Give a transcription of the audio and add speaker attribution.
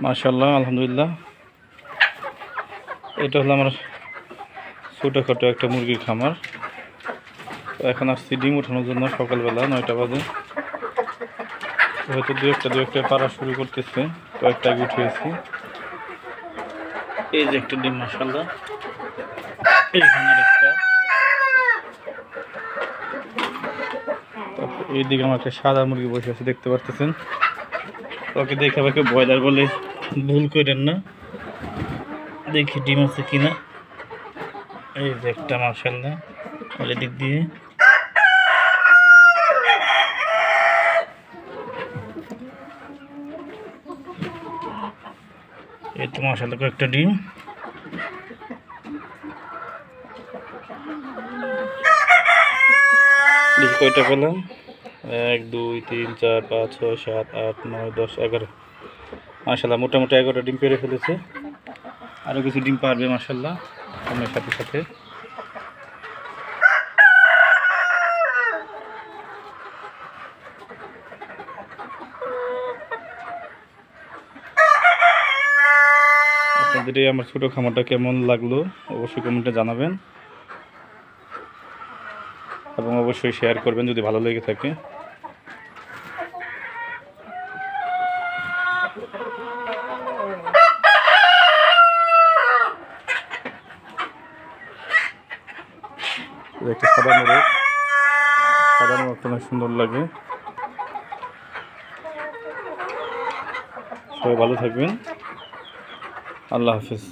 Speaker 1: মাশাআল্লাহ, আলহামদুলিল্লাহ। এটা হলো আমার ছোটোখাটো একটা মুরগির খামার। তো এখন আসছি ডিম উঠানোর জন্য। সকালবেলা 9টা বাজে। হয়তো দু একটা পাড়া শুরু করতেছে, কয়েকটা আগে উঠিয়েছি। এই যে একটা ডিম, মাশাআল্লাহ। এইখানে একটা, এইদিকে আমার একটা সাদা মুরগি বসে আছে, দেখতে পারতেছেন। ওকে দেখে আমাকে ব্রয়লার বলে ভুল করেন না। দেখি ডিম আছে কিনা। এই যে একটা, মাশাআল্লাহ। ওই দিক দিয়ে এই তো মাশাআল্লাহ কয়েকটা ডিম। দেখি কয়টা পেলাম। 1 2 3 4 5 6 7 8 9 10 11। মাশাআল্লাহ, মোটামুটি 11টা ডিম পেড়ে ফেলেছে। আরও কিছু ডিম পারবে মাশাআল্লাহ সময়ের সাথে সাথে। আপনাদের এই আমার ছোটো খামারটা কেমন লাগলো অবশ্যই কমেন্টে জানাবেন, এবং অবশ্যই শেয়ার করবেন যদি ভালো লেগে থাকে। একটা সাদা মোরগ, অনেক সুন্দর লাগে। সবাই ভালো থাকবেন। আল্লাহ হাফিজ।